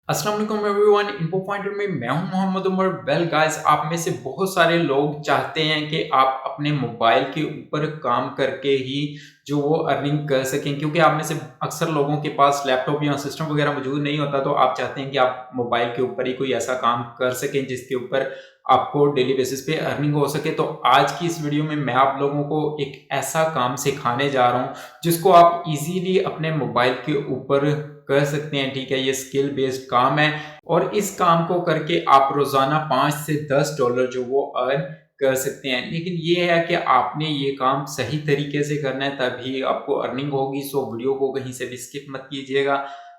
अस्सलाम वालेकुम everyone. Info pointer में मैं हूं मोहम्मद उमर। वेल गाइस, आप में से बहुत सारे लोग चाहते हैं कि आप अपने मोबाइल के ऊपर काम करके ही जो वो अर्निंग कर सकें, क्योंकि आप में से अक्सर लोगों के पास लैपटॉप या सिस्टम वगैरह मौजूद नहीं होता। तो आप चाहते हैं कि आप मोबाइल के ऊपर ही कोई ऐसा काम कर सकें जिसके ऊपर आपको डेली बेसिस पे अर्निंग हो सके। तो आज की इस वीडियो में मैं आप लोगों को एक ऐसा काम सिखाने जा रहा हूं जिसको आप इजीली अपने मोबाइल के ऊपर कर सकते हैं। ठीक है, ये स्किल बेस्ड काम है और इस काम को करके आप रोजाना 5 से 10 डॉलर जो वो अर्न कर सकते हैं। लेकिन ये है कि आपने ये काम सही तरीके से करना है, तभी आपको अर्निंग होगी। सो वीडियो को कहीं से भी स्किप मत कीजिएगा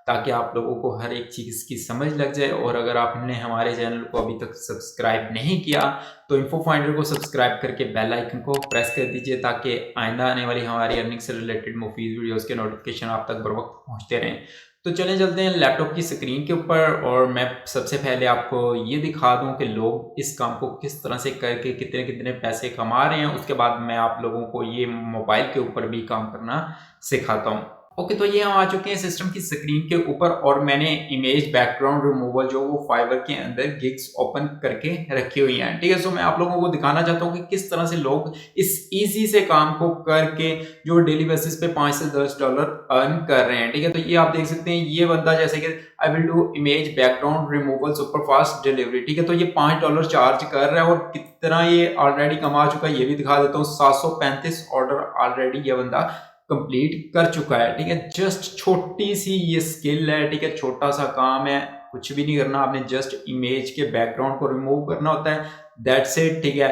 ताकि आप लोगों को हर एक चीज की समझ लग जाए। और अगर आपने हमारे चैनल को अभी तक सब्सक्राइब नहीं किया तो इन्फो फाइंडर को सब्सक्राइब करके बेल आइकन को प्रेस कर दीजिए ताकि आइंदा आने वाली हमारी अर्निंग से रिलेटेड मुफीद वीडियोस के नोटिफिकेशन आप तक बर वक्त पहुंचते रहें। तो चलें चलते हैं लैपटॉप की स्क्रीन के ऊपर और मैं सबसे पहले आपको ये दिखा दूं कि लोग इस काम को किस तरह से करके कितने कितने पैसे कमा रहे हैं। उसके बाद मैं आप लोगों को ये मोबाइल के ऊपर भी काम करना सिखाता हूं। ओके, तो ये हम आ चुके हैं सिस्टम की स्क्रीन के ऊपर और मैंने इमेज बैकग्राउंड रिमूवल जो वो फाइवर के अंदर गिग्स ओपन करके रखी हुई हैं। ठीक है, सो मैं आप लोगों को दिखाना चाहता हूँ कि किस तरह से लोग इस इजी से काम को करके जो डेली बेसिस पे 5 से 10 डॉलर अर्न कर रहे हैं। ठीक है, तो ये आप देख सकते हैं, ये बंदा जैसे कि I will do image background removal super fast delivery. ठीक है, तो ये 5 डॉलर चार्ज कर रहा है और कितना ये ऑलरेडी कमा चुका है ये भी दिखा देता हूँ। 735 ऑर्डर ऑलरेडी ये बंदा कंप्लीट कर चुका है। ठीक है, जस्ट छोटी सी ये स्किल है। ठीक है, छोटा सा काम है, कुछ भी नहीं करना आपने, जस्ट इमेज के बैकग्राउंड को रिमूव करना होता है, दैट्स इट। ठीक है,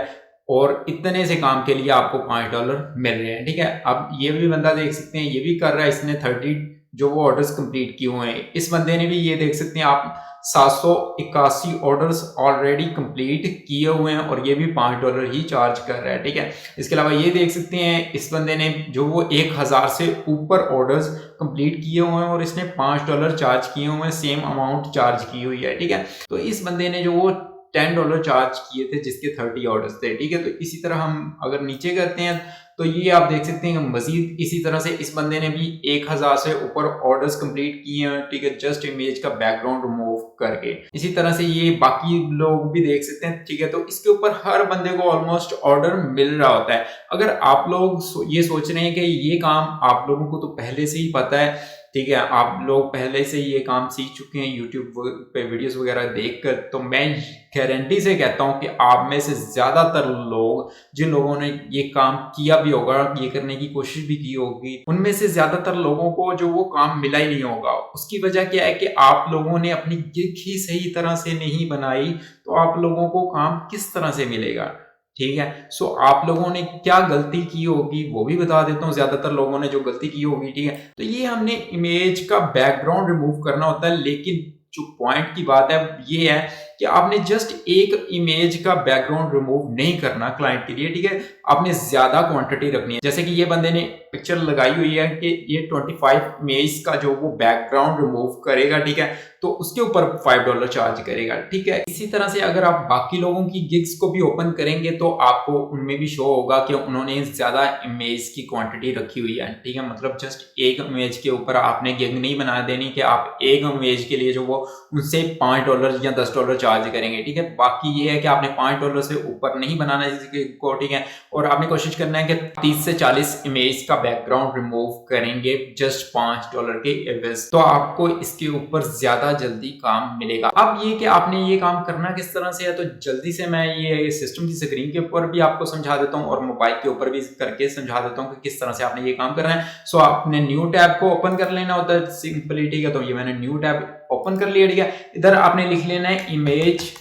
और इतने से काम के लिए आपको 5 डॉलर मिल रहे हैं। ठीक है, अब ये भी बंदा देख सकते हैं, ये भी कर रहा है, इसने 30 जो वो ऑर्डर्स कंप्लीट किए हुए हैं। इस बंदे ने भी, ये देख सकते हैं आप, 781 ऑर्डर्स ऑलरेडी कंप्लीट किए हुए हैं और ये भी 5 डॉलर ही चार्ज कर रहा है। ठीक है, इसके अलावा ये देख सकते हैं, इस बंदे ने जो वो 1000 से ऊपर ऑर्डर्स कंप्लीट किए हुए हैं और इसने 5 डॉलर चार्ज किए हुए हैं, सेम अमाउंट चार्ज की हुई है। ठीक है, तो इस बंदे ने जो वो 10 डॉलर चार्ज किए थे जिसके 30 ऑर्डर्स थे। ठीक है, तो इसी तरह हम अगर नीचे करते हैं तो ये आप देख सकते हैं मजीद इसी तरह से इस बंदे ने भी 1000 से ऊपर ऑर्डर्स कंप्लीट किए हैं। ठीक है, जस्ट इमेज का बैकग्राउंड रिमूव करके। इसी तरह से ये बाकी लोग भी देख सकते हैं। ठीक है, तो इसके ऊपर हर बंदे को ऑलमोस्ट ऑर्डर मिल रहा होता है। अगर आप लोग ये सोच रहे हैं कि ये काम आप लोगों को तो पहले से ही पता है, ठीक है, आप लोग पहले से ये काम सीख चुके हैं यूट्यूब पे वीडियोस वगैरह देखकर, तो मैं गारंटी से कहता हूं कि आप में से ज्यादातर लोग, जिन लोगों ने ये काम किया भी होगा, ये करने की कोशिश भी की होगी, उनमें से ज्यादातर लोगों को जो वो काम मिला ही नहीं होगा। उसकी वजह क्या है कि आप लोगों ने अपनी गिग ही सही तरह से नहीं बनाई, तो आप लोगों को काम किस तरह से मिलेगा। ठीक है, सो आप लोगों ने क्या गलती की होगी वो भी बता देता हूँ। ज्यादातर लोगों ने जो गलती की होगी, ठीक है, तो ये हमने इमेज का बैकग्राउंड रिमूव करना होता है। लेकिन जो पॉइंट की बात है ये है कि आपने जस्ट एक इमेज का बैकग्राउंड रिमूव नहीं करना क्लाइंट के लिए। ठीक है, आपने ज्यादा क्वांटिटी रखनी है। जैसे कि ये बंदे ने पिक्चर लगाई हुई है कि ये 25 इमेज का जो वो बैकग्राउंड रिमूव करेगा। ठीक है, तो उसके ऊपर 5 डॉलर चार्ज करेगा। ठीक है, इसी तरह से अगर आप बाकी लोगों की गिग्स को भी ओपन करेंगे तो आपको उनमें भी शो होगा कि उन्होंने ज्यादा इमेज की क्वांटिटी रखी हुई है। ठीक है, मतलब जस्ट एक इमेज के ऊपर आपने गिग नहीं बना देनी कि आप एक इमेज के लिए जो वो उनसे 5 डॉलर या 10 डॉलर चार्ज करेंगे। ठीक है, बाकी ये है कि आपने 5 डॉलर से ऊपर नहीं बनाना है को। ठीक है, और आपने कोशिश करना है कि 30 से 40 इमेज का बैकग्राउंड रिमूव करेंगे जस्ट 5 डॉलर के एवज, तो आपको इसके ऊपर ज्यादा जल्दी काम मिलेगा। अब ये कि आपने ये काम करना किस तरह से है, तो जल्दी से मैं ये सिस्टम की स्क्रीन के ऊपर भी आपको समझा देता हूँ और मोबाइल के ऊपर भी करके समझा देता हूँ कि किस तरह से आपने ये काम करना है। सो आपने न्यू टैब को ओपन कर लेना होता है सिंपली। ठीक है, तो ये मैंने न्यू टैब ओपन कर लिया। ठीक है, इधर आपने लिख लेना है इमेज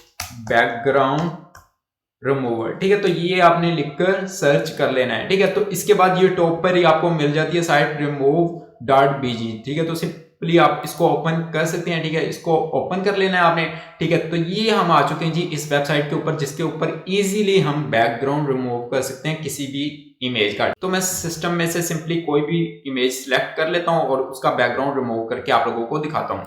बैकग्राउंड रिमूवर। ठीक है, तो ये आपने लिखकर सर्च कर लेना है। ठीक है, तो इसके बाद ये टॉप पर ही आपको मिल जाती है साइट remove.bg। ठीक है, तो सिंपली आप इसको ओपन कर सकते हैं। ठीक है, इसको ओपन कर लेना है आपने। ठीक है, तो ये हम आ चुके हैं जी इस वेबसाइट के ऊपर जिसके ऊपर इजीली हम बैकग्राउंड रिमूव कर सकते हैं किसी भी इमेज का। तो मैं सिस्टम में से सिंपली कोई भी इमेज सिलेक्ट कर लेता हूं और उसका बैकग्राउंड रिमूव करके आप लोगों को दिखाता हूं।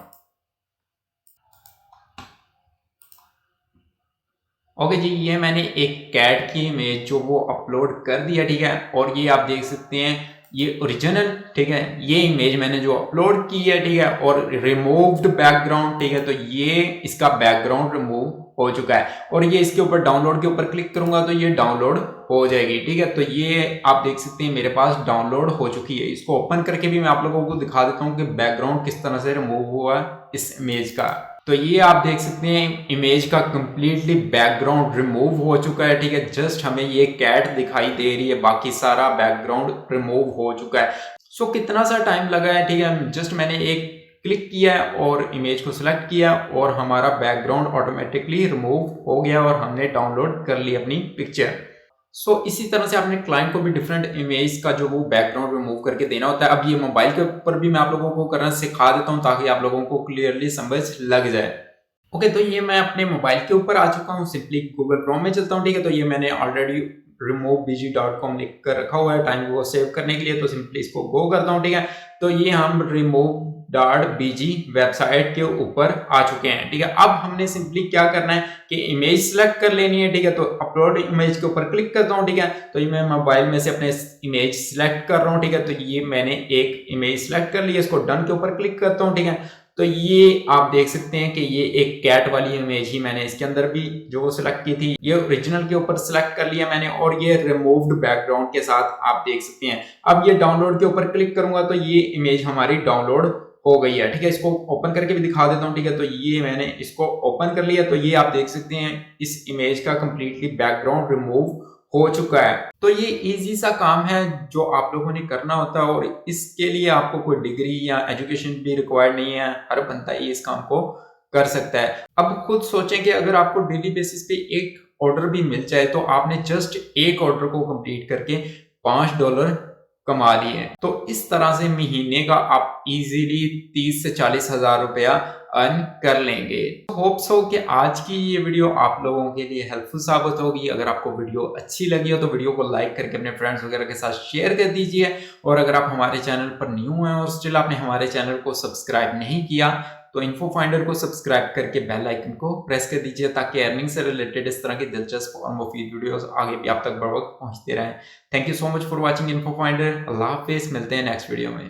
ओके जी, ये मैंने एक कैट की इमेज जो वो अपलोड कर दिया। ठीक है, और ये आप देख सकते हैं ये ओरिजिनल, ठीक है, ये इमेज मैंने जो अपलोड की है, ठीक है, और रिमूव्ड बैकग्राउंड, ठीक है, तो ये इसका बैकग्राउंड रिमूव हो चुका है और ये इसके ऊपर डाउनलोड के ऊपर क्लिक करूंगा तो ये डाउनलोड हो जाएगी, ठीक है। तो ये आप देख सकते हैं मेरे पास डाउनलोड हो चुकी है। इसको ओपन करके भी मैं आप लोगों को दिखा देता हूँ कि बैकग्राउंड किस तरह से रिमूव हुआ इस इमेज का। तो ये आप देख सकते हैं इमेज का कंप्लीटली बैकग्राउंड रिमूव हो चुका है, ठीक है। जस्ट हमें ये कैट दिखाई दे रही है, बाकी सारा बैकग्राउंड रिमूव हो चुका है। सो कितना सा टाइम लगा है, ठीक है, जस्ट मैंने एक क्लिक किया है और इमेज को सिलेक्ट किया और हमारा बैकग्राउंड ऑटोमेटिकली रिमूव हो गया और हमने डाउनलोड कर ली अपनी पिक्चर। सो इसी तरह से आपने क्लाइंट को भी डिफरेंट इमेज का जो वो बैकग्राउंड रिमूव करके देना होता है। अब ये मोबाइल के ऊपर भी मैं आप लोगों को करना सिखा देता हूँ ताकि आप लोगों को क्लियरली समझ लग जाए। ओके, तो ये मैं अपने मोबाइल के ऊपर आ चुका हूँ। सिंपली गूगल क्रोम में चलता हूँ, ठीक है। तो ये मैंने ऑलरेडी removebg.com लिख कर रखा हुआ है टाइम को सेव करने के लिए, तो सिंपली इसको गो करता हूँ, ठीक है। तो ये हम remove.bg वेबसाइट के ऊपर आ चुके हैं, ठीक है। अब हमने सिंपली क्या करना है कि इमेज सेलेक्ट कर लेनी है, ठीक है। तो अपलोड इमेज के ऊपर क्लिक करता हूँ, ठीक है। तो ये मैं मोबाइल में से अपने इमेज सेलेक्ट कर रहा हूँ, ठीक है। तो ये मैंने एक इमेज सेलेक्ट कर लिया, इसको डन के ऊपर क्लिक करता हूँ, ठीक है। तो ये आप देख सकते हैं कि ये एक कैट वाली इमेज ही मैंने इसके अंदर भी जो सिलेक्ट की थी, ये ओरिजिनल के ऊपर सिलेक्ट कर लिया मैंने और ये रिमूव्ड बैकग्राउंड के साथ आप देख सकते हैं। अब ये डाउनलोड के ऊपर क्लिक करूंगा तो ये इमेज हमारी डाउनलोड हो गई है, ठीक है। इसको ओपन करके भी दिखा देता हूं, ठीक है। तो ये मैंने इसको ओपन कर लिया, तो ये आप देख सकते हैं इस इमेज का कंप्लीटली बैकग्राउंड रिमूव हो चुका है। तो ये इजी सा काम है जो आप लोगों ने करना होता है और इसके लिए आपको कोई डिग्री या एजुकेशन भी रिक्वायर्ड नहीं है, हर बंदा ये इस काम को कर सकता है। अब खुद सोचें कि अगर आपको डेली बेसिस पे एक ऑर्डर भी मिल जाए तो आपने जस्ट एक ऑर्डर को कंप्लीट करके $5 कमा लिए। तो इस तरह से महीने का आप इजीली 30 से 40 हजार रुपया अर्न कर लेंगे। होप्स हो कि आज की ये वीडियो आप लोगों के लिए हेल्पफुल साबित होगी। अगर आपको वीडियो अच्छी लगी हो तो वीडियो को लाइक करके अपने फ्रेंड्स वगैरह के साथ शेयर कर दीजिए और अगर आप हमारे चैनल पर न्यू हैं और स्टिल आपने हमारे चैनल को सब्सक्राइब नहीं किया तो इन्फो फाइंडर को सब्सक्राइब करके बेल आइकन को प्रेस कर दीजिए ताकि अर्निंग से रिलेटेड इस तरह की दिलचस्प और मुफीद वीडियोस आगे भी आप तक बर वक्त पहुंचते रहें। Thank you so much for watching info finder. अल्लाह हाफिज़, मिलते हैं नेक्स्ट वीडियो में।